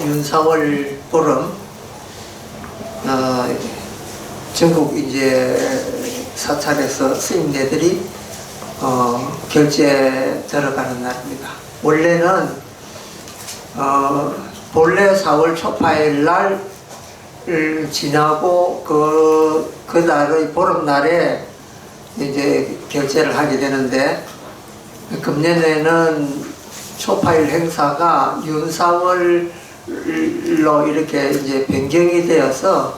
윤사월 보름, 전국 이제 사찰에서 스님네들이 결제 들어가는 날입니다. 원래는 본래 4월 초파일 날 지나고 그 날의 보름날에 이제 결제를 하게 되는데, 금년에는 초파일 행사가 윤사월로 이렇게 이제 변경이 되어서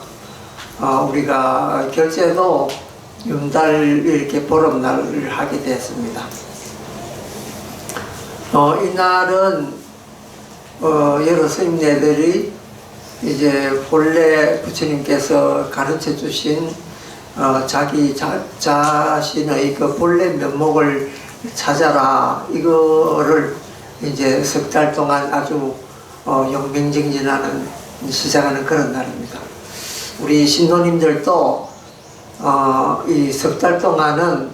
우리가 결제도 윤달 이렇게 보름날을 하게 됐습니다. 이날은 여러 스님네들이 이제 본래 부처님께서 가르쳐 주신 자기 자신의 그 본래 면목을 찾아라, 이거를 이제 석 달 동안 아주 영맹정진하는 시작하는 그런 날입니다. 우리 신도님들도 이 석 달 동안은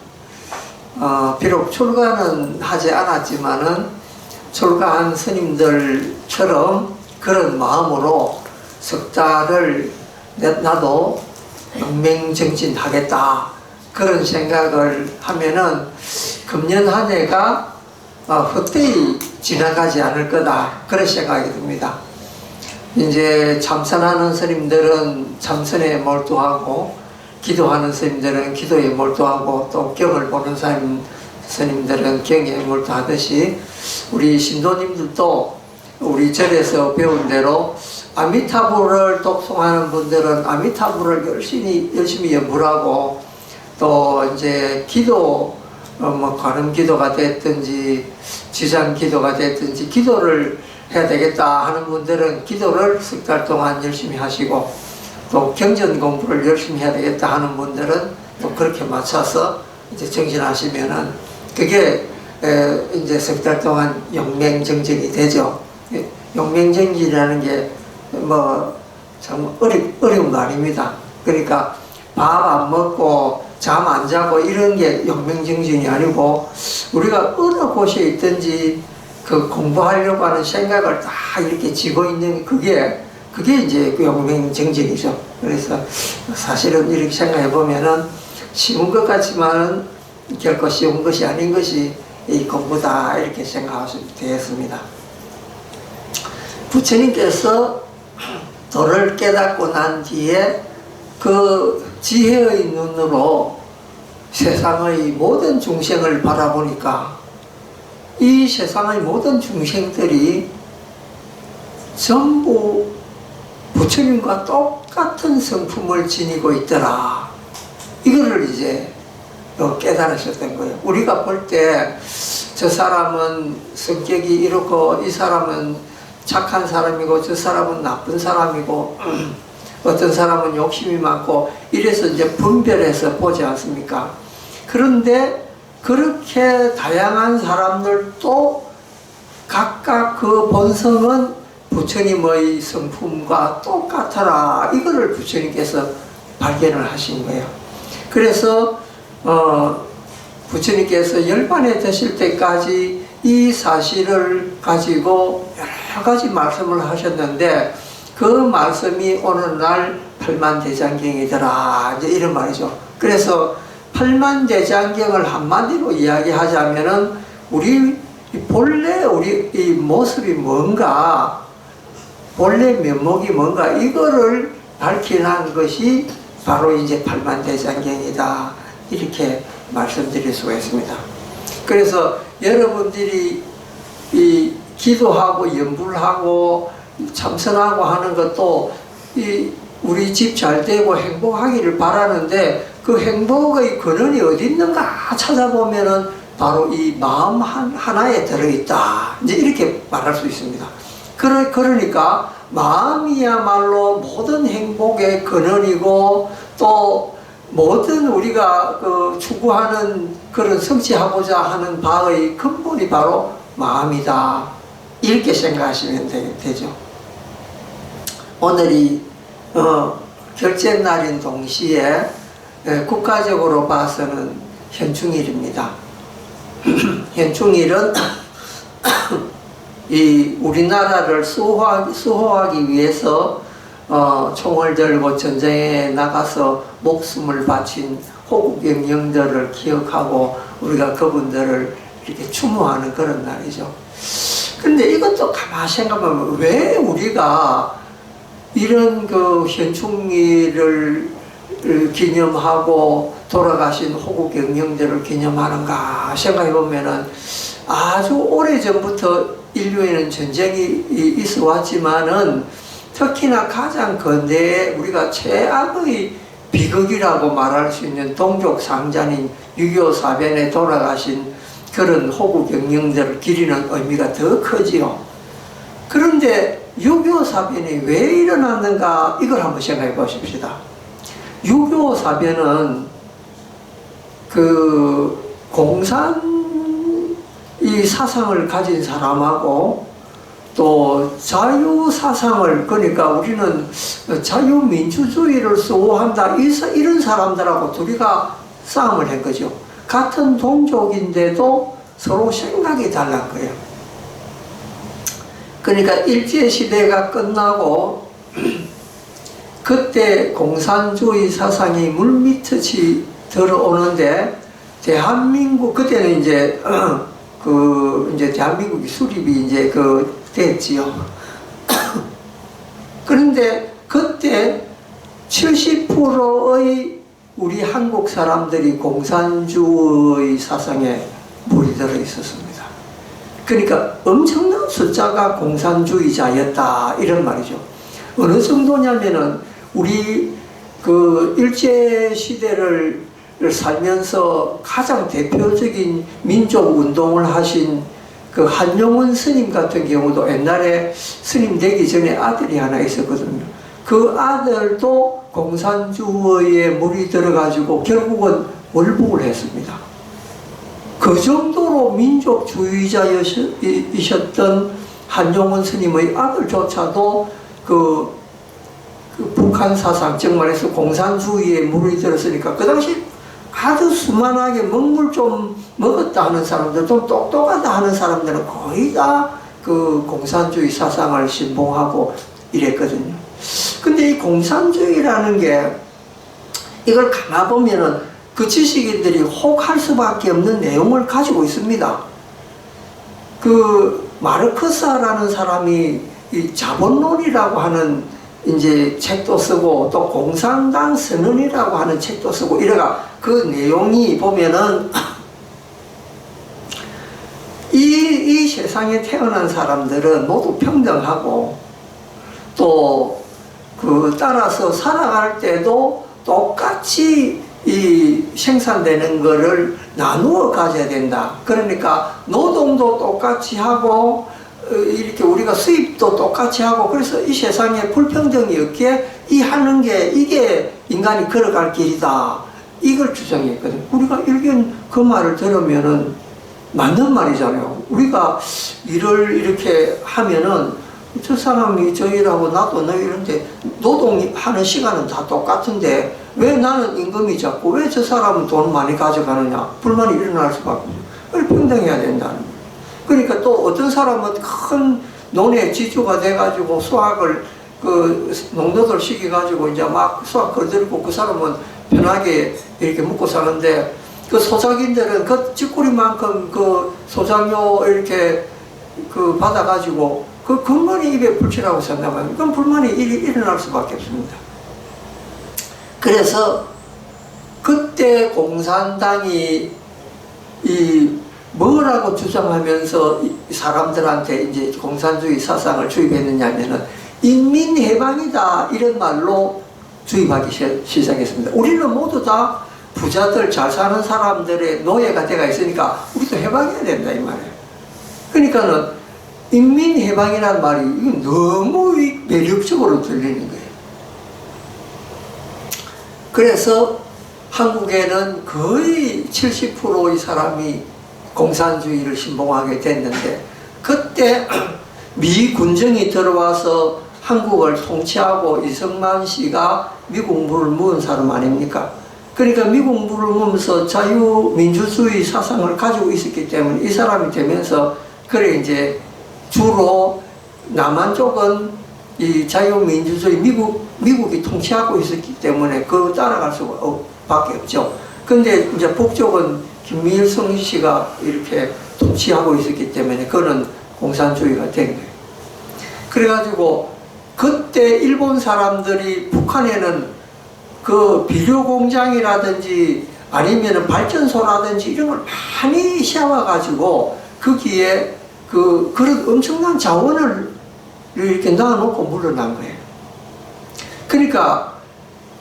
비록 출가는 하지 않았지만은 출가한 스님들처럼 그런 마음으로 석 달을 나도 영맹정진하겠다, 그런 생각을 하면은 금년 한 해가 헛되이 지나가지 않을 거다, 그런 생각이 듭니다. 이제 참선하는 스님들은 참선에 몰두하고, 기도하는 스님들은 기도에 몰두하고, 또 경을 보는 스님들은 경에 몰두하듯이, 우리 신도님들도 우리 절에서 배운 대로 아미타불을 독송하는 분들은 아미타불을 열심히 연불하고, 또 이제 기도, 관음 기도가 됐든지 지상 기도가 됐든지 기도를 해야 되겠다 하는 분들은 기도를 석 달 동안 열심히 하시고, 또 경전 공부를 열심히 해야 되겠다 하는 분들은 또 그렇게 맞춰서 이제 정진하시면은 그게 이제 석 달 동안 영맹정진이 되죠. 영맹정진이라는 게 참 어려운 거 아닙니다. 그러니까 밥 안 먹고 잠 안 자고 이런 게 영맹정진이 아니고, 우리가 어느 곳에 있든지 그 공부하려고 하는 생각을 다 이렇게 쥐고 있는 그게 이제 그 영맹정진이죠. 그래서 사실은 이렇게 생각해 보면은 쉬운 것 같지만은 결코 쉬운 것이 아닌 것이 이 공부다, 이렇게 생각하시면 되겠습니다. 부처님께서 도를 깨닫고 난 뒤에 그 지혜의 눈으로 세상의 모든 중생을 바라보니까 이 세상의 모든 중생들이 전부 부처님과 똑같은 성품을 지니고 있더라, 이거를 이제 깨달으셨던 거예요. 우리가 볼 때 저 사람은 성격이 이렇고, 이 사람은 착한 사람이고, 저 사람은 나쁜 사람이고, 어떤 사람은 욕심이 많고, 이래서 이제 분별해서 보지 않습니까? 그런데 그렇게 다양한 사람들도 각각 그 본성은 부처님의 성품과 똑같아라, 이거를 부처님께서 발견을 하신 거예요. 그래서 부처님께서 열반에 되실 때까지 이 사실을 가지고 여러 가지 말씀을 하셨는데, 그 말씀이 오늘날 팔만대장경이더라, 이제 이런 말이죠. 그래서 팔만대장경을 한마디로 이야기하자면은 우리 본래 우리 이 모습이 뭔가, 본래 면목이 뭔가, 이거를 밝히는 것이 바로 이제 팔만대장경이다, 이렇게 말씀드릴 수가 있습니다. 그래서 여러분들이 이 기도하고 연불하고 참선하고 하는 것도 우리 집 잘 되고 행복하기를 바라는데, 그 행복의 근원이 어디 있는가 찾아보면은 바로 이 마음 하나에 들어있다, 이제 이렇게 말할 수 있습니다. 그러니까 마음이야말로 모든 행복의 근원이고, 또 모든 우리가 추구하는 그런 성취하고자 하는 바의 근본이 바로 마음이다, 이렇게 생각하시면 되죠. 오늘이 결제날인 동시에 국가적으로 봐서는 현충일입니다. 현충일은 이 우리나라를 수호하기 위해서 총을 들고 전쟁에 나가서 목숨을 바친 호국 영령들을 기억하고 우리가 그분들을 이렇게 추모하는 그런 날이죠. 근데 이것도 가만히 생각하면 왜 우리가 이런 그 현충일을 기념하고 돌아가신 호국 영령들을 기념하는가 생각해 보면은 아주 오래 전부터 인류에는 전쟁이 있어 왔지만은 특히나 가장 근대에 우리가 최악의 비극이라고 말할 수 있는 동족 상잔인 6.25 사변에 돌아가신 그런 호국 영령들을 기리는 의미가 더 크지요. 그런데 6.25 사변이 왜 일어났는가 이걸 한번 생각해 보십시다. 6.25 사변은 그 공산 이 사상을 가진 사람하고 또 자유 사상을, 그러니까 우리는 자유민주주의를 수호한다 이런 사람들하고 둘이가 싸움을 한 거죠. 같은 동족인데도 서로 생각이 달란 거예요. 그러니까 일제시대가 끝나고 그때 공산주의 사상이 물밑듯이 들어오는데 대한민국, 그때는 이제 이제 대한민국이 수립이 이제 됐지요. 그런데 그때 70%의 우리 한국 사람들이 공산주의 사상에 물들어 있었습니다. 그러니까 엄청난 숫자가 공산주의자였다 이런 말이죠. 어느 정도냐면은 우리 그 일제 시대를 살면서 가장 대표적인 민족 운동을 하신 그 한용운 스님 같은 경우도 옛날에 스님 되기 전에 아들이 하나 있었거든요. 그 아들도 공산주의에 물이 들어가지고 결국은 월북을 했습니다. 그 정도로 민족주의자이셨던 한용운 스님의 아들조차도 그 북한 사상, 즉 말해서 공산주의에 물이 들었으니까 그 당시 아주 수만하게 먹물 좀 먹었다 하는 사람들, 좀 똑똑하다 하는 사람들은 거의 다 그 공산주의 사상을 신봉하고 이랬거든요. 근데 이 공산주의라는 게 이걸 가만 보면은 그 지식인들이 혹할 수밖에 없는 내용을 가지고 있습니다. 그 마르크스라는 사람이 이 자본론이라고 하는 이제 책도 쓰고 또 공산당 선언이라고 하는 책도 쓰고 이래가 그 내용이 보면은 이 세상에 태어난 사람들은 모두 평등하고 또 따라서 살아갈 때도 똑같이 이 생산되는 거를 나누어 가져야 된다. 그러니까 노동도 똑같이 하고 이렇게 우리가 수입도 똑같이 하고, 그래서 이 세상에 불평등이 없게 이 하는 게 이게 인간이 걸어갈 길이다 이걸 주장했거든요. 우리가 일견 그 말을 들으면은 맞는 말이잖아요. 우리가 일을 이렇게 하면은 저 사람이 저 일하고 나도 너 이런데 노동하는 시간은 다 똑같은데 왜 나는 임금이 작고 왜 저 사람은 돈 많이 가져가느냐 불만이 일어날 수밖에 없어요. 평등해야 된다는 거예요. 그러니까 또 어떤 사람은 큰 논의 지주가 돼가지고 수학을 농도들 시켜가지고 이제 막 수학 거들고 그 사람은 편하게 이렇게 먹고 사는데 그 소작인들은 그 쥐꼬리만큼 그 소작료 이렇게 받아가지고 그 근본이 입에 불치라고 산다면 그건 불만이 일어날 수밖에 없습니다. 그래서 그때 공산당이 뭐라고 주장하면서 사람들한테 이제 공산주의 사상을 주입했느냐면은 인민해방이다 이런 말로 주입하기 시작했습니다. 우리는 모두 다 부자들 잘 사는 사람들의 노예가 돼가 있으니까 우리도 해방해야 된다 이 말이에요. 그러니까는 인민해방이라는 말이 너무 매력적으로 들리는 거예요. 그래서 한국에는 거의 70%의 사람이 공산주의를 신봉하게 됐는데 그때 미 군정이 들어와서 한국을 통치하고 이승만 씨가 미국 물을 묻은 사람 아닙니까? 그러니까 미국 물을 묻으면서 자유민주주의 사상을 가지고 있었기 때문에 이 사람이 되면서 그래 이제 주로 남한 쪽은 이 자유민주주의 미국이 통치하고 있었기 때문에 그거 따라갈 수밖에 없죠. 근데 이제 북쪽은 김일성 씨가 이렇게 통치하고 있었기 때문에 그거는 공산주의가 된 거예요. 그래가지고 그때 일본 사람들이 북한에는 그 비료 공장이라든지 아니면 발전소라든지 이런 걸 많이 세워가지고 거기에 그런 엄청난 자원을 이렇게 놔놓고 물러난 거예요. 그러니까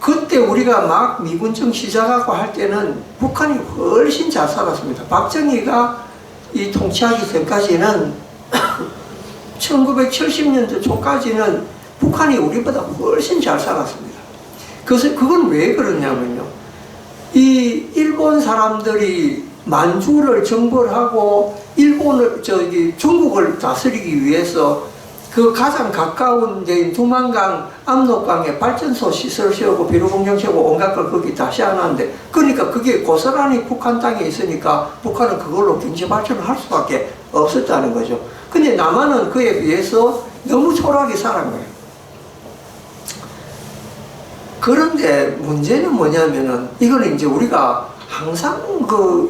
그때 우리가 막 미군정 시작하고 할 때는 북한이 훨씬 잘 살았습니다. 박정희가 이 통치하기 전까지는 1970년대 초까지는 북한이 우리보다 훨씬 잘 살았습니다. 그래서 그건 왜 그러냐면요. 이 일본 사람들이 만주를 정벌하고 중국을 다스리기 위해서 그 가장 가까운 데인 두만강, 압록강에 발전소 시설을 세우고 비료공장 세우고 온갖 걸 거기 다 세워놨는데, 그러니까 그게 고스란히 북한 땅에 있으니까 북한은 그걸로 경제 발전을 할 수밖에 없었다는 거죠. 근데 남한은 그에 비해서 너무 초라하게 살은 거예요. 그런데 문제는 뭐냐면은, 이거는 이제 우리가 항상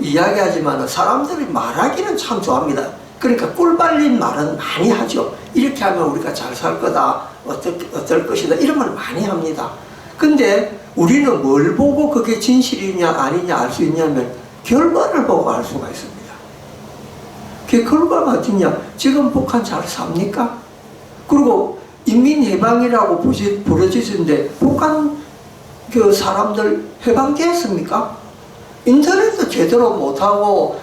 이야기하지만 사람들이 말하기는 참 좋아합니다. 그러니까 꿀 빨린 말은 많이 하죠. 이렇게 하면 우리가 잘 살 거다, 어떨 것이다, 이런 말 많이 합니다. 근데 우리는 뭘 보고 그게 진실이냐 아니냐 알 수 있냐면 결과를 보고 알 수가 있습니다. 그 결과가 어디냐? 지금 북한 잘 삽니까? 그리고 인민해방이라고 부르짖는데 북한 그 사람들 해방됐습니까? 인터넷도 제대로 못하고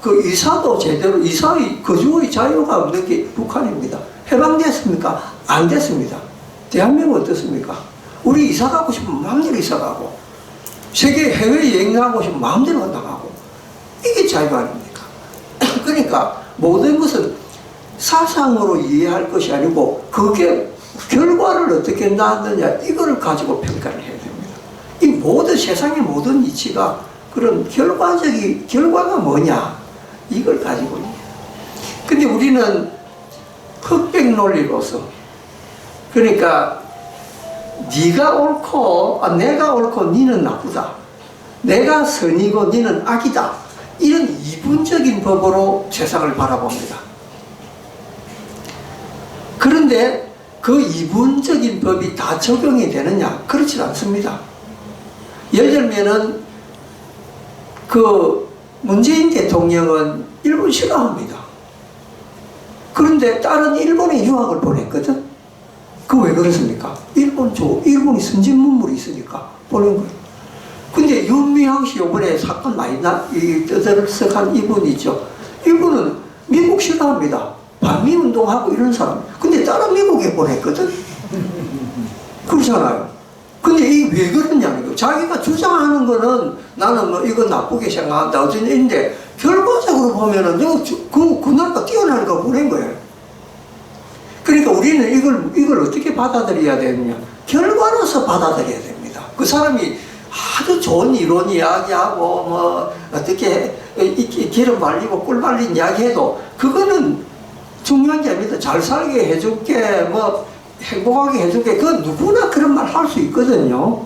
그 이사도 제대로, 이사의 거주의 자유가 없는 게 북한입니다. 해방됐습니까? 안 됐습니다. 대한민국 어떻습니까? 우리 이사 가고 싶으면 마음대로 이사 가고, 세계 해외여행 나가고 싶으면 마음대로 나가고, 이게 자유 아닙니까? 그러니까 모든 것은 사상으로 이해할 것이 아니고 그게 결과를 어떻게 낳았느냐, 이거를 가지고 평가를 해야 됩니다. 이 모든 세상의 모든 이치가 그런 결과가 뭐냐, 이걸 가지고 있냐. 근데 우리는 흑백 논리로서, 그러니까 네가 옳고 내가 옳고 니는 나쁘다, 내가 선이고 니는 악이다, 이런 이분적인 법으로 세상을 바라봅니다. 그런데 그 이분적인 법이 다 적용이 되느냐? 그렇지 않습니다. 예를 들면은 그 문재인 대통령은 일본 싫어합니다. 그런데 딸은 일본에 유학을 보냈거든. 그 왜 그렇습니까? 일본이 선진문물이 있으니까 보낸 거예요. 근데 윤미향 씨 이번에 사건 많이 떠들썩한 이분 있죠. 이분은 미국 싫어합니다. 반미운동하고 이런 사람. 근데 딸은 미국에 보냈거든. 그렇잖아요. 근데 이게 왜 그러냐면, 자기가 주장하는 거는 나는 뭐 이거 나쁘게 생각한다 어쩐지인데 결과적으로 보면은 그 나라가 뛰어나니까 보낸 거예요. 그러니까 우리는 이걸 어떻게 받아들여야 되느냐? 결과로서 받아들여야 됩니다. 그 사람이 아주 좋은 이론 이야기하고 뭐 어떻게 기름 발리고 꿀 발린 이야기해도 그거는 중요한 게 아닙니다. 잘 살게 해줄게, 뭐 행복하게 해줄게, 그 누구나 그런 말 할 수 있거든요.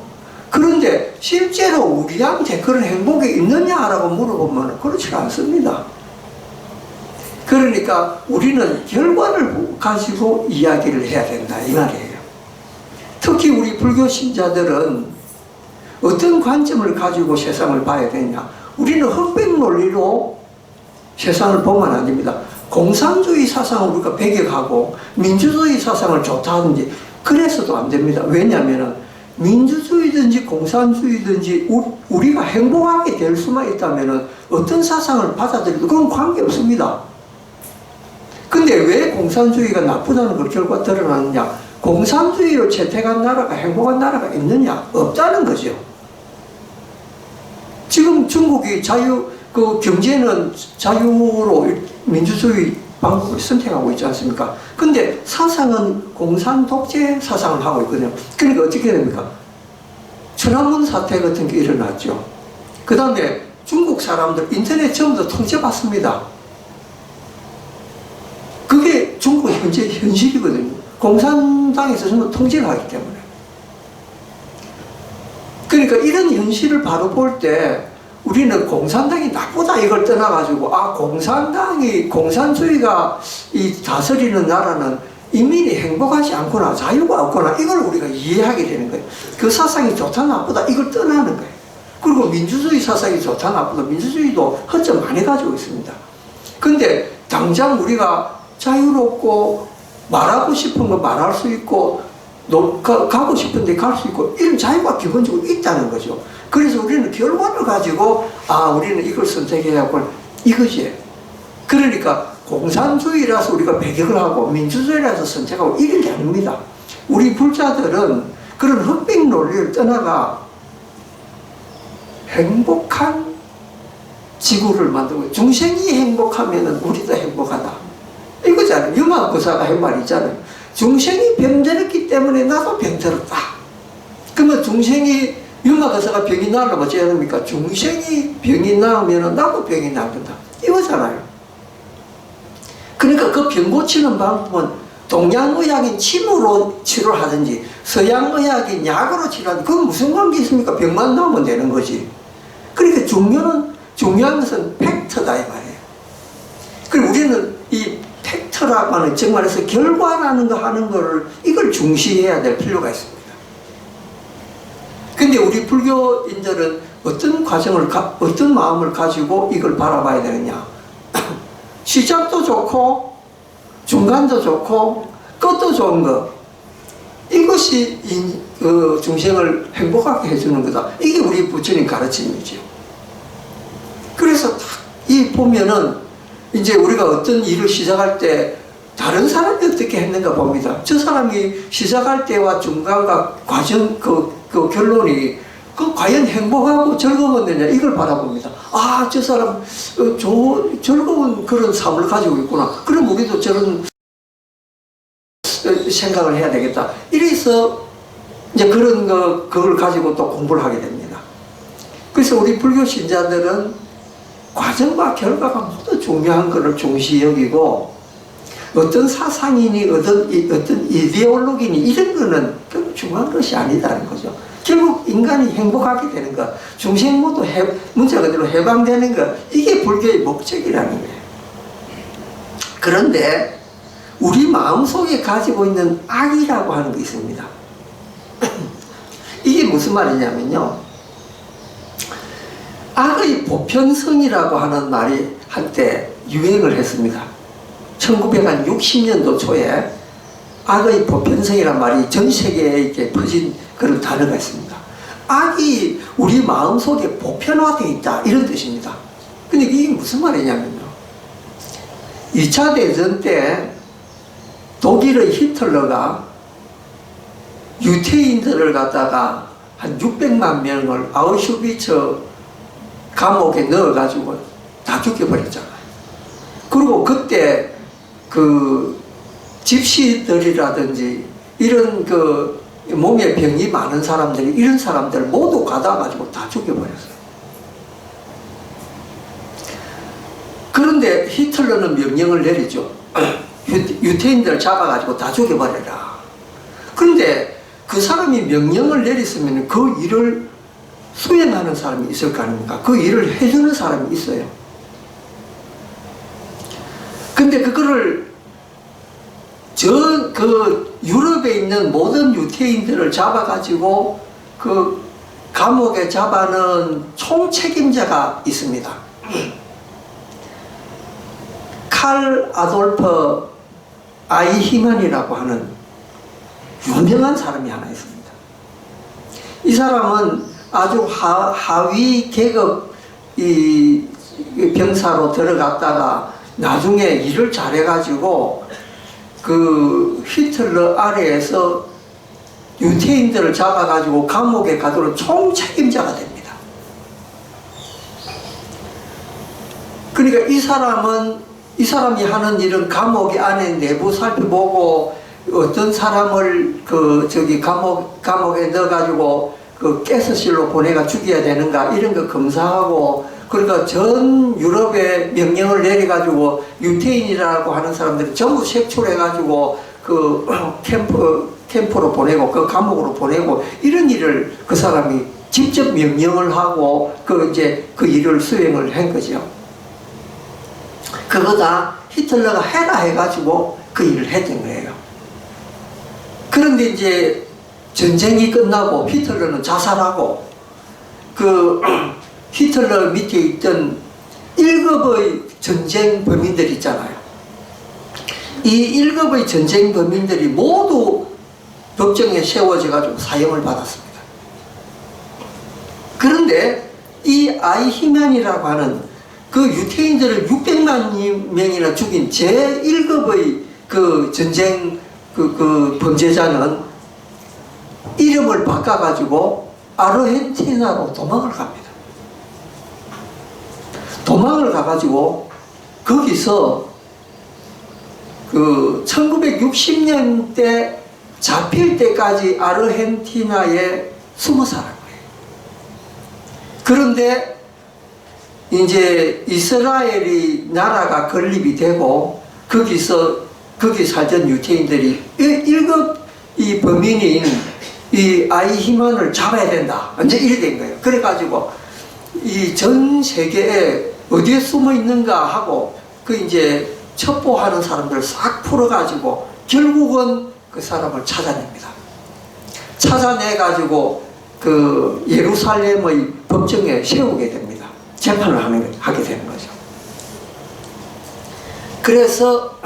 그런데 실제로 우리한테 그런 행복이 있느냐라고 물어보면 그렇지 않습니다. 그러니까 우리는 결과를 가지고 이야기를 해야 된다, 이 말이에요. 특히 우리 불교 신자들은 어떤 관점을 가지고 세상을 봐야 되냐? 우리는 흑백 논리로 세상을 보면 안 됩니다. 공산주의 사상을 우리가 배격하고 민주주의 사상을 좋다 하든지 그래서도 안 됩니다. 왜냐하면 민주주의든지 공산주의든지 우리가 행복하게 될 수만 있다면 어떤 사상을 받아들여도 그건 관계없습니다. 근데 왜 공산주의가 나쁘다는 걸 결과 드러나느냐? 공산주의를 채택한 나라가 행복한 나라가 있느냐? 없다는 거죠. 지금 중국이 경제는 자유로 민주주의 방법을 선택하고 있지 않습니까? 근데 사상은 공산 독재 사상을 하고 있거든요. 그러니까 어떻게 됩니까? 천안문 사태 같은 게 일어났죠. 그 다음에 중국 사람들 인터넷 전부 다 통제받습니다. 그게 현실이거든요. 공산당에서 전부 통제를 하기 때문에. 그러니까 이런 현실을 바로 볼 때 우리는 공산당이 나쁘다 이걸 떠나가지고 공산주의가 이 다스리는 나라는 인민이 행복하지 않거나 자유가 없거나 이걸 우리가 이해하게 되는 거예요. 그 사상이 좋다 나쁘다 이걸 떠나는 거예요. 그리고 민주주의 사상이 좋다 나쁘다 민주주의도 허점 많이 가지고 있습니다. 근데 당장 우리가 자유롭고 말하고 싶은 거 말할 수 있고 가고 싶은데 갈 수 있고 이런 자유가 기본적으로 있다는 거죠. 그래서 우리는 결과를 가지고 우리는 이걸 선택해야 할 이거지. 그러니까 공산주의라서 우리가 배격을 하고 민주주의라서 선택하고 이런 게 아닙니다. 우리 불자들은 그런 흑백 논리를 떠나가 행복한 지구를 만들고 중생이 행복하면 우리도 행복하다. 이거잖아요. 유마구사가 한 말이 있잖아요. 중생이 병들었기 때문에 나도 병들었다. 그러면 중생이 유마구사가 병이 나려면 어찌해야 됩니까? 중생이 병이 나으면 나도 병이 나는다. 이거잖아요. 그러니까 그 병 고치는 방법은 동양의학인 침으로 치료를 하든지 서양의학인 약으로 치료하든지 그건 무슨 관계 있습니까? 병만 나오면 되는 거지. 그러니까 중요한 것은 팩트다 이 말이에요. 그리고 우리는 이 팩트라고 하는 정말에서 결과라는 거 하는 거를 이걸 중시해야 될 필요가 있습니다. 근데 우리 불교인들은 어떤 어떤 마음을 가지고 이걸 바라봐야 되느냐. 시작도 좋고 중간도 좋고 끝도 좋은 거 이것이 중생을 행복하게 해주는 거다. 이게 우리 부처님 가르침이죠. 그래서 이 보면은 이제 우리가 어떤 일을 시작할 때 다른 사람이 어떻게 했는가 봅니다. 저 사람이 시작할 때와 중간과 과정 그 결론이 과연 행복하고 즐거웠느냐 이걸 바라봅니다. 저 사람 즐거운 그런 삶을 가지고 있구나. 그럼 우리도 저런 생각을 해야 되겠다. 이래서 이제 그걸 가지고 또 공부를 하게 됩니다. 그래서 우리 불교 신자들은 과정과 결과가 모두 중요한 것을 중시 여기고 어떤 사상이니 어떤 이데올로기니 이런 거는 결국 중요한 것이 아니다는 거죠. 결국 인간이 행복하게 되는 것, 중생 모두 문자 그대로 해방되는 것, 이게 불교의 목적이라는 거예요. 그런데 우리 마음속에 가지고 있는 악이라고 하는 게 있습니다. 이게 무슨 말이냐면요, 악의 보편성이라고 하는 말이 한때 유행을 했습니다. 1960년도 초에 악의 보편성이란 말이 전 세계에 이렇게 퍼진 그런 단어가 있습니다. 악이 우리 마음속에 보편화되어 있다 이런 뜻입니다. 근데 이게 무슨 말이냐면요, 2차 대전 때 독일의 히틀러가 유태인들을 갖다가 한 600만 명을 아우슈비츠 감옥에 넣어가지고 다 죽여버렸잖아요. 그리고 그때 집시들이라든지 이런 몸에 병이 많은 사람들이 이런 사람들 모두 가다가지고 다 죽여버렸어요. 그런데 히틀러는 명령을 내리죠. 유태인들을 잡아가지고 다 죽여버려라. 그런데 그 사람이 명령을 내렸으면 그 일을 수행하는 사람이 있을 거 아닙니까? 그 일을 해주는 사람이 있어요. 근데 그거를 유럽에 있는 모든 유태인들을 잡아가지고 그 감옥에 잡아놓은 총책임자가 있습니다. 칼 아돌프 아이히만이라고 하는 유명한 사람이 하나 있습니다. 이 사람은 아주 하위 계급 병사로 들어갔다가 나중에 일을 잘해가지고 그 히틀러 아래에서 유태인들을 잡아가지고 감옥에 가도록 총책임자가 됩니다. 그러니까 이 사람이 하는 일은 감옥 안에 내부 살펴보고 어떤 사람을 감옥에 넣어가지고 가스실로 보내가 죽여야 되는가 이런 거 검사하고, 그러니까 전 유럽에 명령을 내려가지고 유태인이라고 하는 사람들이 전부 색출해가지고 그 캠프로 보내고 그 감옥으로 보내고 이런 일을 그 사람이 직접 명령을 하고 그 이제 그 일을 수행을 한 거죠. 그거 다 히틀러가 해라 해가지고 그 일을 했던 거예요. 그런데 이제 전쟁이 끝나고 히틀러는 자살하고 그 히틀러 밑에 있던 1급의 전쟁 범인들 있잖아요. 이 1급의 전쟁 범인들이 모두 법정에 세워져 가지고 사형을 받았습니다. 그런데 이 아이히만이라고 하는 그 유태인들을 600만 명이나 죽인 제1급의 그 전쟁 그 범죄자는 이름을 바꿔가지고 아르헨티나로 도망을 갑니다. 도망을 가가지고 거기서 그 1960년대 잡힐 때까지 아르헨티나에 숨어 살은 거예요. 그런데 이제 이스라엘이 나라가 건립이 되고 거기 살던 유태인들이 1급 이 범인인 이 아이히만을 잡아야 된다. 이제 이래 된 거예요. 그래가지고 이 전 세계에 어디에 숨어 있는가 하고 그 이제 첩보하는 사람들을 싹 풀어가지고 결국은 그 사람을 찾아냅니다. 찾아내가지고 그 예루살렘의 법정에 세우게 됩니다. 재판을 하게 되는 거죠. 그래서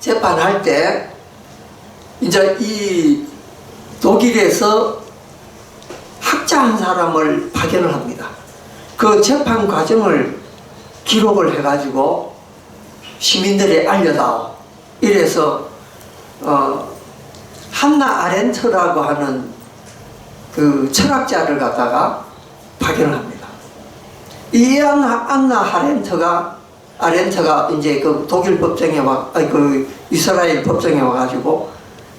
재판할 때 이제 이 독일에서 학자 한 사람을 파견을 합니다. 그 재판 과정을 기록을 해가지고 시민들이 알려다오. 이래서 한나 아렌트라고 하는 그 철학자를 갖다가 파견을 합니다. 이 안나 아렌트가 이제 그 독일 법정에 그 이스라엘 법정에 와가지고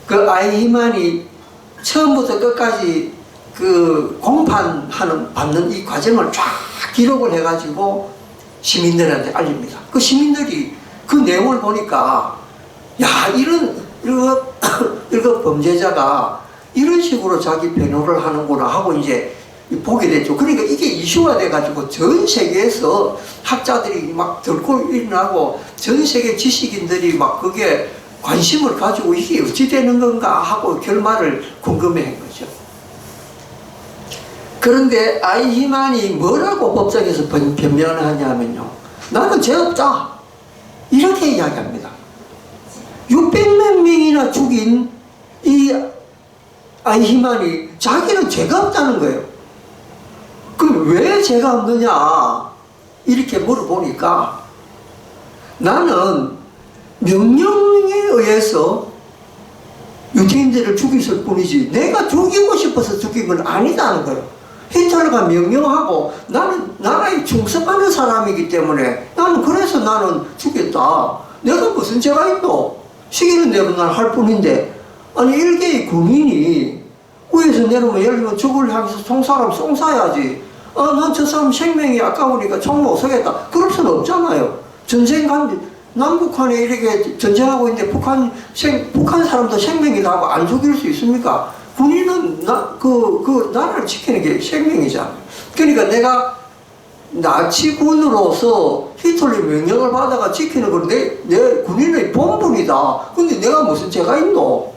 그 아이히만이 처음부터 끝까지 그 받는 이 과정을 쫙 기록을 해가지고 시민들한테 알립니다. 그 시민들이 그 내용을 보니까 야 이런 범죄자가 이런 식으로 자기 변호를 하는구나 하고 이제 보게 됐죠. 그러니까 이게 이슈가 돼가지고 전 세계에서 학자들이 막 들고 일어나고 전 세계 지식인들이 막 그게 관심을 가지고 이게 어찌 되는 건가 하고 결말을 궁금해 한 거죠. 그런데 아이히만이 뭐라고 법정에서 변명을 하냐면요. 나는 죄 없다. 이렇게 이야기합니다. 600만 명이나 죽인 이 아이히만이 자기는 죄가 없다는 거예요. 그럼 왜 죄가 없느냐? 이렇게 물어보니까 나는 명령에 의해서 유태인들을 죽였을 뿐이지 내가 죽이고 싶어서 죽인 건 아니다는 거예요. 히틀러가 명령하고 나는 나라에 충성하는 사람이기 때문에 그래서 나는 죽였다. 내가 무슨 죄가 있노? 시키는 대로 난 할 뿐인데 아니 일개의 군인이 위에서 내려오면 예를 들면 적을 향해서 총사람 쏘아야지. 난 저 사람 생명이 아까우니까 총 못 쏘겠다. 그럴 수는 없잖아요. 전쟁 남북한에 이렇게 전쟁하고 있는데 북한 사람도 생명이 나고 안 죽일 수 있습니까? 군인은 나라를 지키는 게 생명이잖아요. 그러니까 내가 나치군으로서 히틀러 명령을 받아가 지키는 건 내 군인의 본분이다. 근데 내가 무슨 죄가 있노?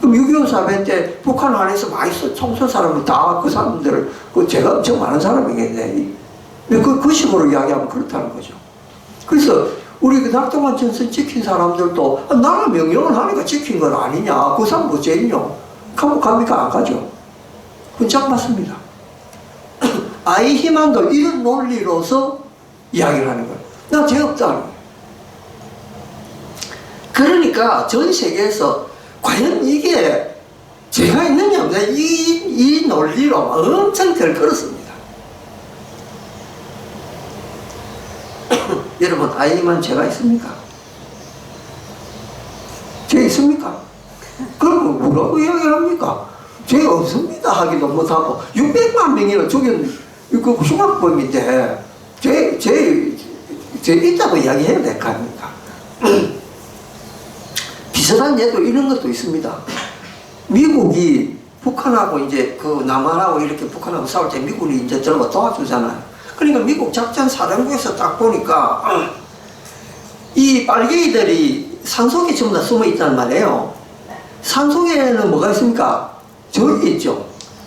그럼 6.25 사변 때 북한 안에서 많이 총선 사람을 다 그 사람들을 죄가 엄청 많은 사람이겠네. 그 식으로 이야기하면 그렇다는 거죠. 그래서 우리 그 낙동강 전선 지킨 사람들도 나라 명령을 하니까 지킨 건 아니냐. 그 사람 뭐 죄 있냐? 감옥 갑니까? 안 가죠. 훈장 받습니다. 아이히만도 이런 논리로서 이야기를 하는 거예요. 나 죄 없다. 그러니까 전 세계에서 과연 이게 죄가 있느냐 없느냐 이 논리로 엄청 들끓었습니다. 여러분 아이히만 죄가 있습니까? 죄 있습니까? 그럼 뭐라고 이야기합니까? 죄 없습니다 하기도 못하고 600만 명이나 죽인 그 흉악범인데 죄 있다고 이야기해야 될 거 아닙니까? 비슷한 예도 이런 것도 있습니다. 미국이 북한하고 이제 그 남한하고 이렇게 북한하고 싸울 때 미국이 이제 들어가 도와주잖아요. 그러니까 미국 작전 사령부에서 딱 보니까 이 빨갱이들이 산속에 전부 다 숨어 있단 말이에요. 산속에는 뭐가 있습니까? 절이 있죠.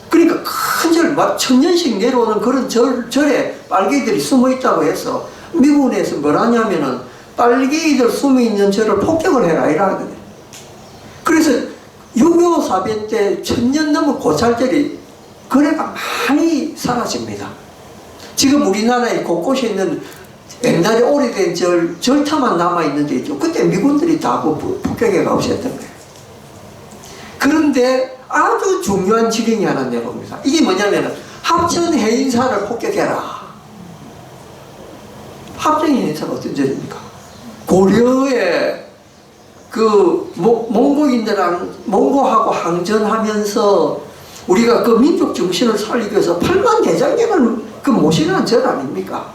그러니까 큰 절, 막 천년씩 내려오는 그런 절에 빨갱이들이 숨어 있다고 해서 미군에서 뭘 하냐면은 빨갱이들 숨어 있는 절을 폭격을 해라 이러거든요. 그래서 6.25 사변 때 1000년 넘은 고찰절이 거래가 많이 사라집니다. 지금 우리나라에 곳곳에 있는 옛날에 오래된 절터만 남아있는 데 있죠. 그때 미군들이 다 폭격해 가오셨던 거예요. 그런데 아주 중요한 지령이 하나 내려옵니다. 이게 뭐냐면 합천 해인사를 폭격해라. 합천 해인사가 어떤 절입니까? 고려에 그 몽고하고 항전하면서 우리가 그 민족 정신을 살리기 위해서 8만 대장경을 그 모시는 절 아닙니까?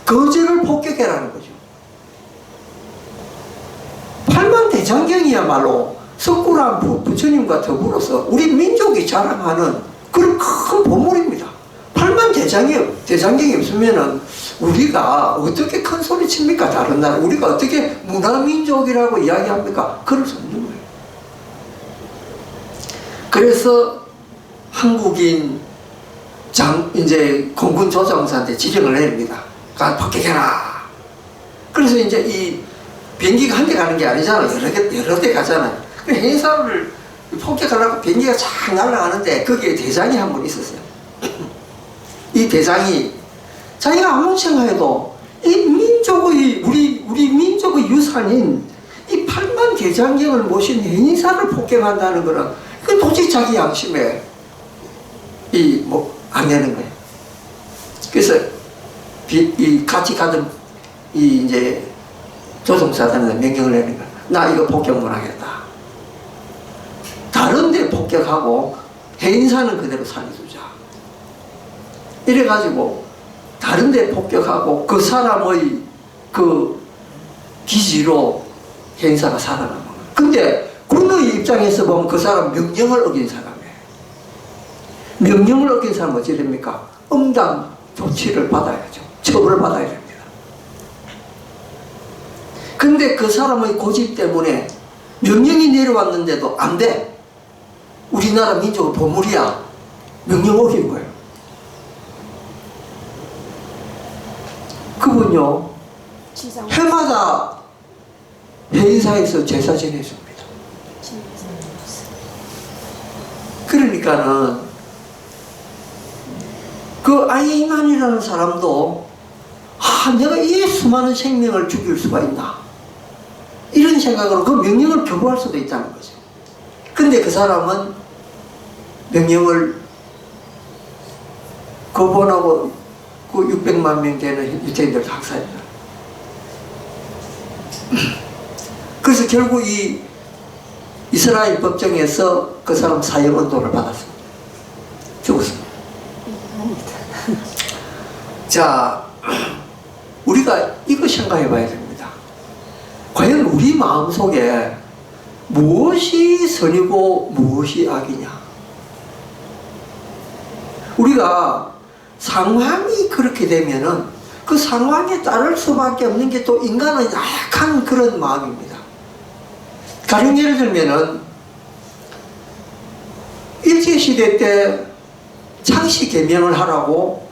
그 절을 폭격해라는 거죠. 8만 대장경이야말로 석굴암 부처님과 더불어서 우리 민족이 자랑하는 그런 큰 보물입니다. 8만 대장경이 없으면은 우리가 어떻게 큰 소리 칩니까? 다른 나라. 우리가 어떻게 문화민족이라고 이야기합니까? 그럴 수 없는 거예요. 그래서 한국인 이제 공군 조정사한테 지령을 내립니다. 가 폭격해라. 그래서 이제 이 비행기가 한 대 가는 게 아니잖아요. 여러 대 가잖아요. 해인사를 폭격하려고 비행기가 쫙 날아가는데 거기에 대장이 한 분 있었어요. 이 대장이 자기가 아무리 생각해도 이 민족의 우리 민족의 유산인 이 8만 대장경을 모신 해인사를 폭격한다는 거는 그 도저히 자기 양심에 안 되는 거예요. 그래서 같이 가던 이제 조종사단에 명령을 내는 거야. 나 이거 폭격 못 하겠다. 다른 데 폭격하고 해인사는 그대로 살려두자. 이래가지고 다른 데 폭격하고 그 사람의 그 기지로 해인사가 살아남은 거야. 근데 군의 입장에서 보면 그 사람 명령을 어긴 사람이에요. 명령을 어긴 사람은 어찌 됩니까? 응당 조치를 받아야죠. 처벌을 받아야 됩니다. 근데 그 사람의 고집 때문에 명령이 내려왔는데도 안 돼. 우리나라 민족의 보물이야. 명령 어긴 거예요. 그분요, 해마다 해인사에서 제사 지내줍니다. 그러니까는 그 아이인간이라는 사람도 내가 이 수많은 생명을 죽일 수가 있나 이런 생각으로 그 명령을 거부할 수도 있다는 거죠. 근데 그 사람은 명령을 거부하고 그 600만 명 되는 유태인들 다 학살했다. 그래서 결국 이 이스라엘 법정에서 그 사람 사형언도를 받았습니다. 죽었습니다. 자, 우리가 이거 생각해 봐야 됩니다. 과연 우리 마음속에 무엇이 선이고 무엇이 악이냐? 우리가 상황이 그렇게 되면은 그 상황에 따를 수밖에 없는 게 또 인간의 약한 그런 마음입니다. 가령 예를 들면은 일제시대 때 창씨 개명을 하라고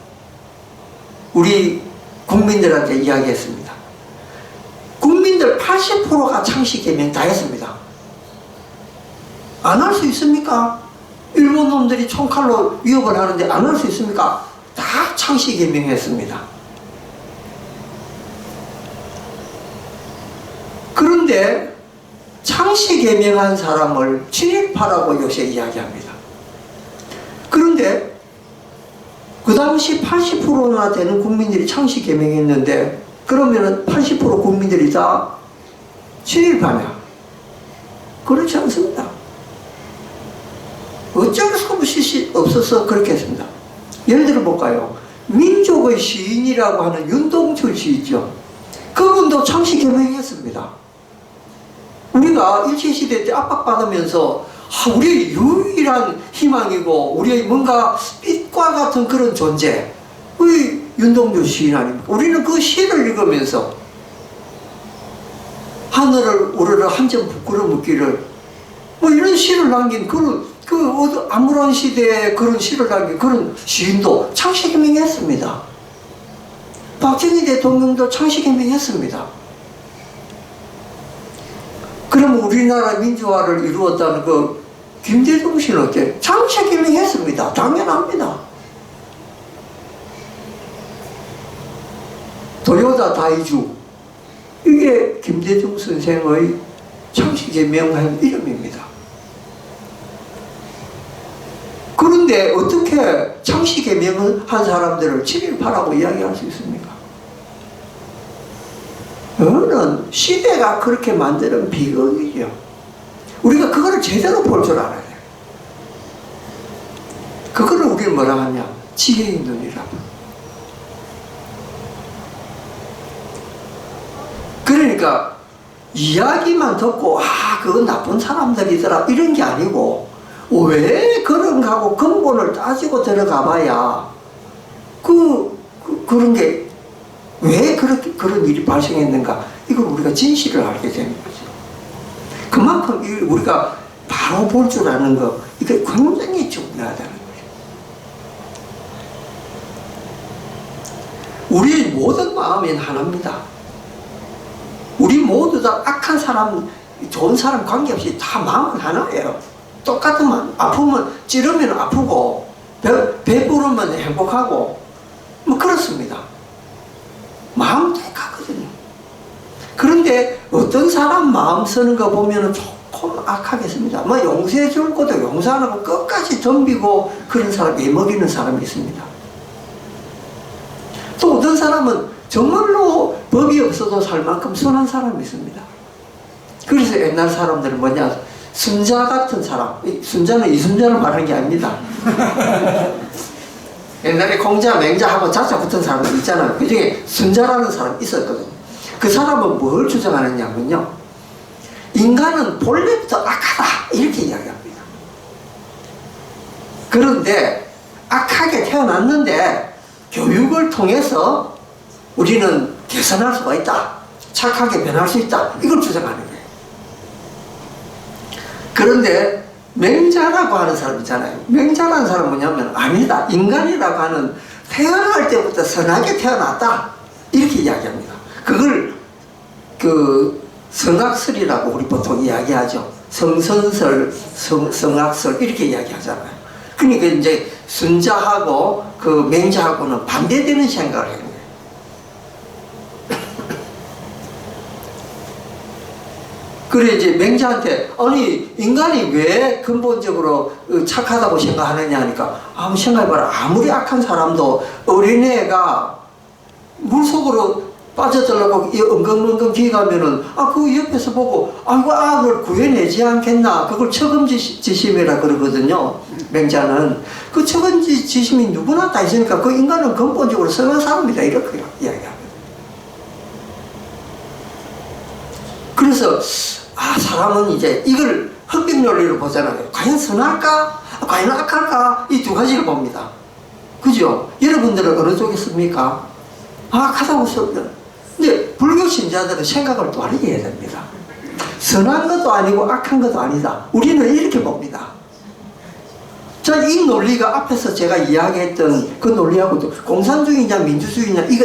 우리 국민들한테 이야기했습니다. 국민들 80%가 창씨 개명 다 했습니다. 안 할 수 있습니까? 일본 놈들이 총칼로 위협을 하는데 안 할 수 있습니까? 다 창씨 개명했습니다. 그런데 창씨 개명한 사람을 친일파라고 요새 이야기합니다. 그런데 그 당시 80%나 되는 국민들이 창씨 개명했는데 그러면은 80% 국민들이 다 친일파냐? 그렇지 않습니다. 어쩔 수 없어서 그렇게 했습니다. 예를 들어 볼까요? 민족의 시인이라고 하는 윤동철 씨 있죠. 그분도 창씨 개명했습니다. 우리가 우리가 일제시대 때 압박받으면서 우리의 유일한 희망이고 우리의 뭔가 빛과 같은 그런 존재, 우리 윤동주 시인 아닙니까? 우리는 그 시를 읽으면서 하늘을 우러러 한 점 부끄러 묻기를 뭐 이런 시를 남긴 아무런 시대에 그런 시를 남긴 그런 시인도 창씨개명했습니다. 박정희 대통령도 창씨개명했습니다. 그럼 우리나라 민주화를 이루었다는 그 김대중 씨는 어때? 창씨개명했습니다. 당연합니다. 도요타 다이주, 이게 김대중 선생의 창씨개명한 이름입니다. 그런데 어떻게 창씨개명을 한 사람들을 7.18하고 이야기할 수 있습니까? 그거는 시대가 그렇게 만드는 비극이죠. 우리가 그거를 제대로 볼 줄 알아야 돼요. 그거를 우리는 뭐라 하냐? 지혜의 눈이라고. 그러니까 이야기만 듣고 그건 나쁜 사람들이더라 이런 게 아니고 왜 그런가 하고 근본을 따지고 들어가 봐야 그런 게 왜 그렇게 그런 일이 발생했는가 이걸 우리가 진실을 알게 되는 거죠. 그만큼 우리가 바로 볼 줄 아는 거 이게 굉장히 중요하다는 거예요. 우리 모든 마음은 하나입니다. 우리 모두 다 악한 사람, 좋은 사람 관계없이 다 마음은 하나예요. 똑같은 마음. 아프면 찌르면 아프고 배부르면 행복하고 뭐 그렇습니다. 마음 똑같거든요. 그런데 어떤 사람 마음 쓰는 거 보면 조금 악하겠습니다. 뭐 용서해 줄 것도 용서 안 하고 끝까지 덤비고 그런 사람 애먹이는 사람이 있습니다. 또 어떤 사람은 정말로 법이 없어도 살 만큼 선한 사람이 있습니다. 그래서 옛날 사람들은 뭐냐, 순자 같은 사람, 순자는 이순자를 말하는 게 아닙니다. 옛날에 공자, 맹자하고 자자 붙은 사람들 있잖아요. 그 중에 순자라는 사람이 있었거든요. 그 사람은 뭘 주장하느냐면요, 인간은 본래부터 악하다 이렇게 이야기합니다. 그런데 악하게 태어났는데 교육을 통해서 우리는 개선할 수가 있다, 착하게 변할 수 있다, 이걸 주장하는 거예요. 그런데 맹자라고 하는 사람 있잖아요. 맹자라는 사람은 뭐냐면 아니다, 인간이라고 하는 태어날 때부터 선하게 태어났다 이렇게 이야기합니다. 그걸 성악설이라고 우리 보통 이야기하죠. 성선설, 성악설 이렇게 이야기하잖아요. 그러니까 이제 순자하고 그 맹자하고는 반대되는 생각을 해요. 그래 이제 맹자한테 아니 인간이 왜 근본적으로 착하다고 생각하느냐 하니까 한번 생각해봐라. 아무리 악한 사람도 어린애가 물속으로 빠져들라고 엉금엉금 기가면은 그 옆에서 보고 그 악을 구해내지 않겠나, 그걸 처금지심이라 그러거든요. 맹자는 그 처금지심이 누구나 다 있으니까 그 인간은 근본적으로 선한 사람이다 이렇게 이야기합니다. 그래서 사람은 이제 이걸 흑백논리로 보잖아요. 과연 선할까? 과연 악할까? 이 두 가지를 봅니다. 그죠? 여러분들은 어느 쪽에 씁니까? 악하다고 씁니다. 근데 불교 신자들은 생각을 다르게 해야 됩니다. 선한 것도 아니고 악한 것도 아니다. 우리는 이렇게 봅니다. 자, 이 논리가 앞에서 제가 이야기했던 그 논리하고도 공산주의냐 민주주의냐 이거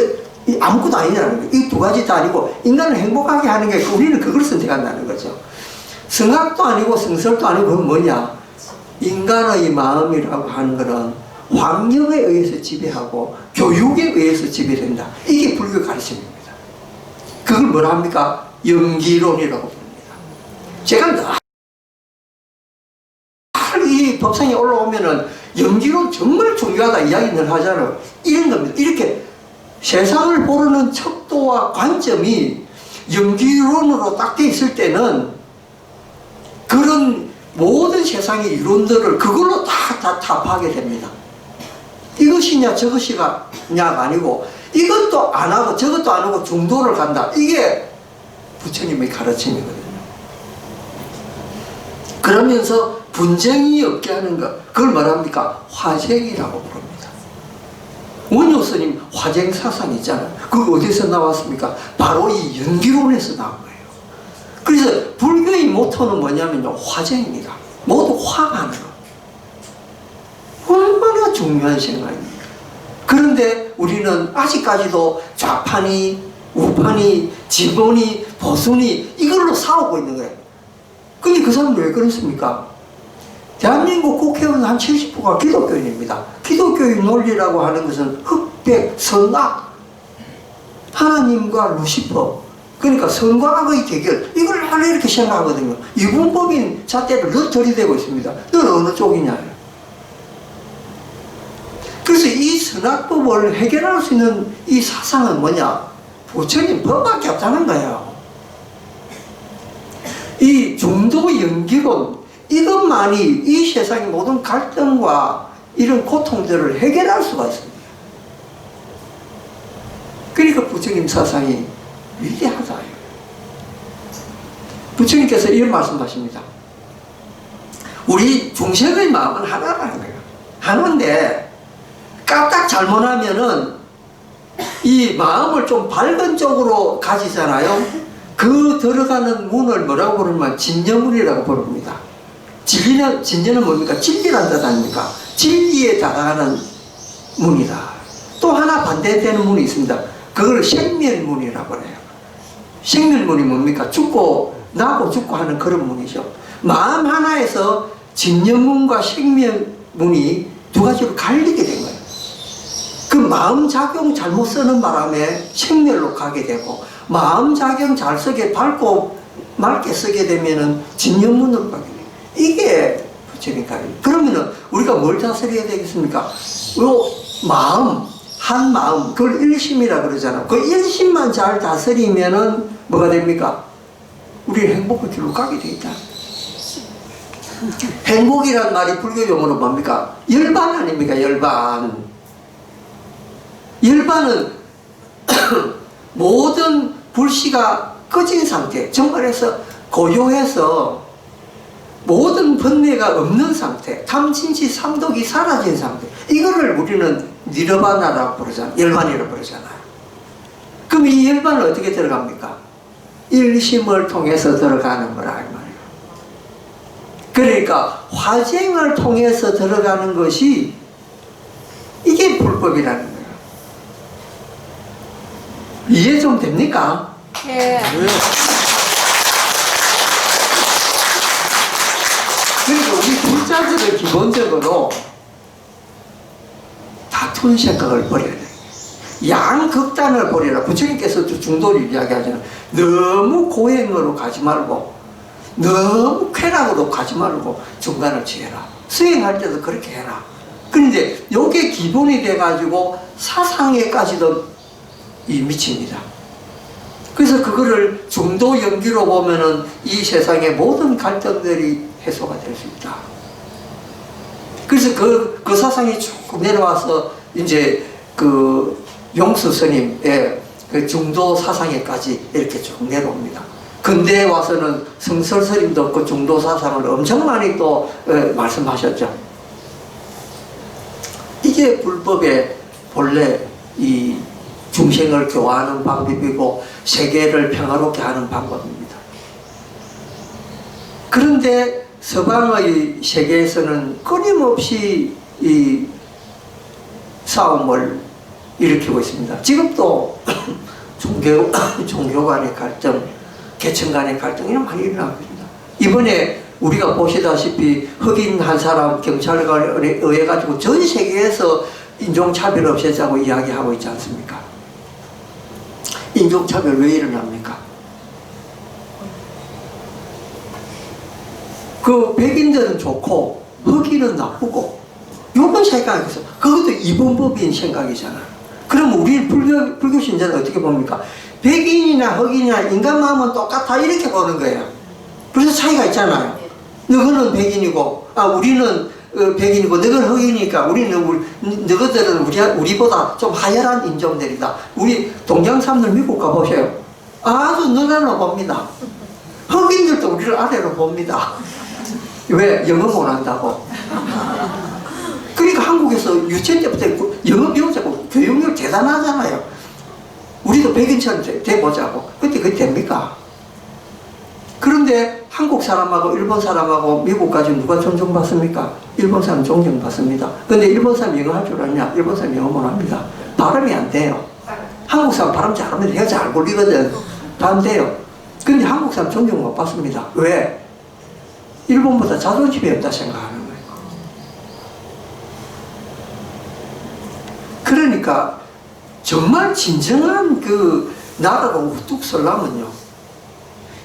아무것도 아니라는 거예요. 이 두 가지 다 아니고 인간을 행복하게 하는 게 우리는 그걸 선택한다는 거죠. 성악도 아니고 성설도 아니고 그건 뭐냐, 인간의 마음이라고 하는 것은 환경에 의해서 지배하고 교육에 의해서 지배된다. 이게 불교 가르침입니다. 그걸 뭐라 합니까? 연기론이라고 부릅니다. 제가 이 법상에 올라오면은 연기론 정말 중요하다 이야기 늘 하잖아요. 이런 겁니다. 이렇게 세상을 보는 척도와 관점이 연기론으로 딱 돼 있을 때는 그런 모든 세상의 이론들을 그걸로 다 타파하게 됩니다. 이것이냐 저것이냐가 아니고 이것도 안 하고 저것도 안 하고 중도를 간다. 이게 부처님의 가르침이거든요. 그러면서 분쟁이 없게 하는 것, 그걸 말합니까? 화쟁이라고 부릅니다. 원효 스님 화쟁 사상 있잖아요. 그거 어디서 나왔습니까? 바로 이 연기론에서 나온 거예요. 그래서 불교의 모토는 뭐냐면요, 화쟁입니다. 모두 화하는 것. 얼마나 중요한 생각입니까? 그런데 우리는 아직까지도 좌판이, 우판이, 지본이, 보순이 이걸로 싸우고 있는 거예요. 근데 그 사람들 왜 그렇습니까? 대한민국 국회의원 한 70%가 기독교인입니다. 기독교의 논리라고 하는 것은 흑백, 선악, 하나님과 루시퍼, 그러니까 선과 악의 대결, 이걸 하나 이렇게 생각하거든요. 이분법인 잣대를 늘 들이대고 있습니다. 넌 어느 쪽이냐? 그래서 이 선악법을 해결할 수 있는 이 사상은 뭐냐? 부처님 법밖에 없다는 거예요. 이 중도 연기론, 이것만이 이 세상의 모든 갈등과 이런 고통들을 해결할 수가 있습니다. 그러니까 부처님 사상이 위대하다. 부처님께서 이런 말씀하십니다. 우리 중생의 마음은 하나라는 거예요. 하나인데 까딱 잘못하면은 이 마음을 좀 밝은 쪽으로 가지잖아요. 그 들어가는 문을 뭐라고 부르면 진여문이라고 부릅니다. 진여는 뭡니까? 진리란 뜻 아닙니까? 진리에 다가가는 문이다. 또 하나 반대되는 문이 있습니다. 그걸 생멸문이라고 해요. 생멸문이 뭡니까? 죽고 나고 죽고 하는 그런 문이죠. 마음 하나에서 진여문과 생멸문이 두 가지로 갈리게 된 거예요. 그 마음 작용 잘못 쓰는 바람에 생멸로 가게 되고, 마음 작용 잘 쓰게 밝고 맑게 쓰게 되면은 진여문으로 가게 돼요. 이게 부처님 가르쳐요. 그러면은 우리가 뭘 다스려야 되겠습니까? 요 마음, 한 마음, 그걸 일심이라 그러잖아요. 그 일심만 잘 다스리면은 뭐가 됩니까? 우리 행복의 길로 가게 돼 있다. 행복이란 말이 불교 용어로 뭡니까? 열반 아닙니까? 열반. 열반은 모든 불씨가 꺼진 상태, 정말해서 고요해서 모든 번뇌가 없는 상태, 탐진치 삼독이 사라진 상태, 이거를 우리는 니르바나라고 부르잖아요. 열반이라고 부르잖아요. 그럼 이 열반은 어떻게 들어갑니까? 일심을 통해서 들어가는 거라 이 말이에요. 그러니까 화쟁을 통해서 들어가는 것이 이게 불법이라는 거예요. 이해 좀 됩니까? 예. 그러니까 우리 불자들은 기본적으로 다투는 생각을 버려야 돼. 양극단을 버려라. 부처님께서도 중도를 이야기하잖아요. 너무 고행으로 가지 말고, 너무 쾌락으로 가지 말고 중간을 지어라. 수행할 때도 그렇게 해라. 그런데 이게 기본이 돼가지고 사상에까지도 이 미칩니다. 그래서 그거를 중도 연기로 보면은 이 세상의 모든 갈등들이 해소가 될 수 있다. 그래서 그 사상이 쭉 내려와서 이제 그 용수 스님의 그 중도 사상에까지 이렇게 쭉 내려옵니다. 근대에 와서는 성설 스님도 그 중도 사상을 엄청 많이 또 말씀하셨죠. 이게 불법의 본래 이 중생을 교화하는 방법이고 세계를 평화롭게 하는 방법입니다. 그런데 서방의 세계에서는 끊임없이 이 싸움을 일으키고 있습니다. 지금도 종교 간의 갈등, 계층 간의 갈등이 많이 일어나고 있습니다. 이번에 우리가 보시다시피 흑인 한 사람 경찰관에 의해 가지고 전 세계에서 인종차별 없애자고 이야기하고 있지 않습니까? 인종차별 왜 일어납니까? 그 백인들은 좋고 흑인은 나쁘고 요런 생각에서 그것도 이분법인 생각이잖아요. 그럼 우리 불교 신자는 어떻게 봅니까? 백인이나 흑인이나 인간 마음은 똑같아 이렇게 보는 거예요. 그래서 차이가 있잖아요. 너희는 백인이고 우리는 백인이고 너희는 흑인이니까 너희들은 우리보다 좀 하열한 인종들이다. 우리 동양 사람들 미국 가보세요. 아주 너나로 봅니다. 흑인들도 우리를 아래로 봅니다. 왜? 영어 못한다고. 그러니까 한국에서 유치원 때부터 영어 배우자고 교육력 대단하잖아요. 우리도 백인처럼 돼보자고. 근데 그게 됩니까? 그런데 한국 사람하고 일본 사람하고 미국까지 누가 존중받습니까? 일본 사람 존경받습니다. 근데 일본 사람 영어 할 줄 아냐? 일본 사람 영어 못합니다. 발음이 안 돼요. 한국 사람 발음 잘하면 내가 잘 걸리거든. 다 안 돼요. 근데 한국 사람 존경 못 받습니다. 왜? 일본보다 자존심이 없다 생각하는 거예요. 그러니까 정말 진정한 그 나라가 우뚝 서려면요,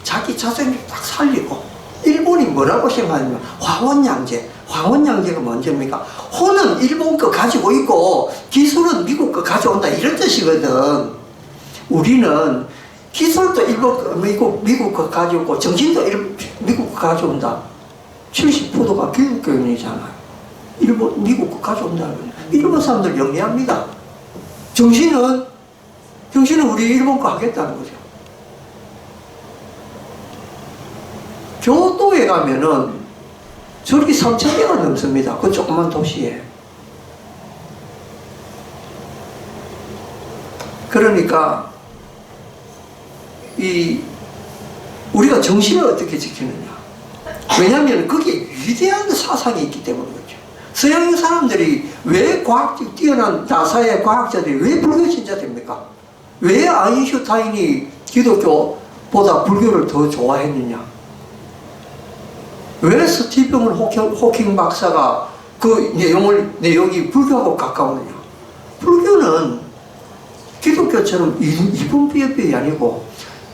자기 자존심 딱 살리고. 일본이 뭐라고 생각하냐면 황혼양제. 황혼양제가 뭔지입니까? 혼은 일본 거 가지고 있고 기술은 미국 거 가져온다, 이런 뜻이거든. 우리는 기술도 미국 거 가져오고 정신도 미국 거 가져온다. 70%가 기독교인이잖아요. 미국 거 가져온다. 일본 사람들 영리합니다. 정신은 우리 일본 거 하겠다는 거죠. 교토에 가면은 저렇게 3,000개가 넘습니다. 그 조그만 도시에. 그러니까 우리가 정신을 어떻게 지키느냐. 왜냐하면 거기에 위대한 사상이 있기 때문에 그렇죠. 서양 사람들이 왜 뛰어난 나사의 과학자들이 왜 불교 신자 됩니까? 왜 아인슈타인이 기독교보다 불교를 더 좋아했느냐? 왜 스티븐 호킹 박사가 그 내용이 불교하고 가까우느냐? 불교는 기독교처럼 이분비협이 아니고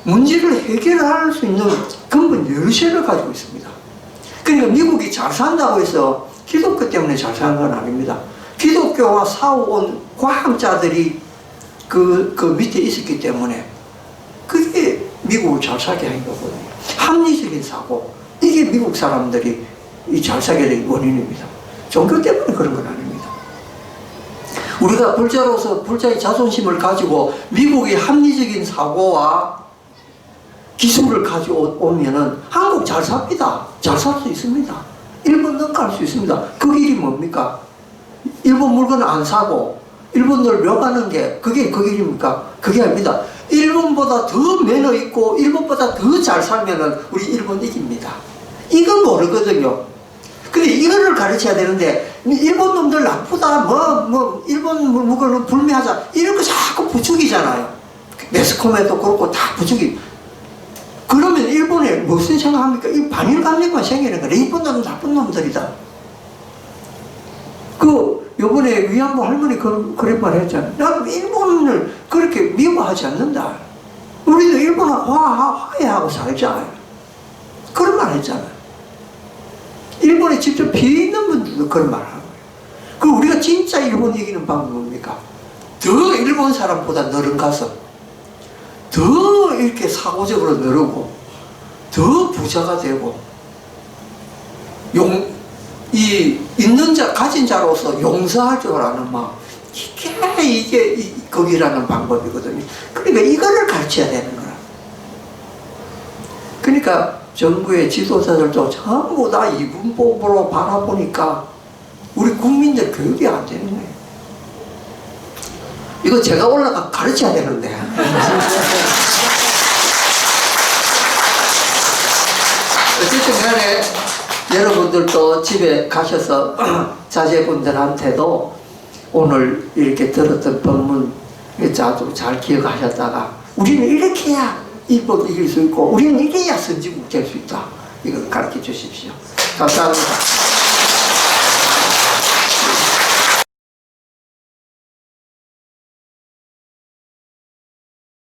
문제를 해결할 수 있는 근본 열쇠를 가지고 있습니다. 그러니까 미국이 잘 산다고 해서 기독교 때문에 잘 사는 건 아닙니다. 기독교와 싸워온 과학자들이 그 밑에 있었기 때문에 그게 미국을 잘 살게 한 거거든요. 합리적인 사고, 이게 미국 사람들이 잘 살게 된 원인입니다. 종교 때문에 그런 건 아닙니다. 우리가 불자로서 불자의 자존심을 가지고 미국의 합리적인 사고와 기술을 가져오면은 한국 잘 삽니다. 잘 살 수 있습니다. 일본 넘어갈 수 있습니다. 그 길이 뭡니까? 일본 물건을 안 사고 일본을 묘가는 게 그게 그 길입니까? 그게 아닙니다. 일본보다 더 매너 있고 일본보다 더 잘 살면은 우리 일본 이깁니다. 이건 모르거든요. 근데 이거를 가르쳐야 되는데 일본 놈들 나쁘다, 일본 물건을 불매하자, 이런 거 자꾸 부추기잖아요. 매스컴에도 그렇고 다 부추기. 그러면 일본에 무슨 생각합니까? 이 반일 감정만 생기는 거래. 일본 놈은 나쁜 놈들이다. 요번에 위안부 할머니 그런 말 했잖아요. 나는 일본을 그렇게 미워하지 않는다. 우리도 일본하고 화해하고 살자. 그런 말 했잖아요. 일본에 직접 피해 있는 분들도 그런 말 하는 거예요. 우리가 진짜 일본 이기는 방법은 뭡니까? 더 일본 사람보다 너른 가서 더 이렇게 사고적으로 늘고 더 부자가 되고 있는 자, 가진 자로서 용서할 줄 아는 마음, 이게 거기라는 방법이거든요. 그러니까 이거를 가르쳐야 되는 거야. 그러니까 정부의 지도자들도 전부 다 이분법으로 바라보니까 우리 국민들 교육이 안 되는 거예요. 이거 제가 올라가 가르쳐야 되는데. 어쨌든 간에 여러분들도 집에 가셔서 자제분들한테도 오늘 이렇게 들었던 법문 아주 잘 기억하셨다가 우리는 이렇게 해야 이 법 이길 수 있고 우리는 이래야 선진국 될 수 있다. 이걸 가르쳐 주십시오. 감사합니다.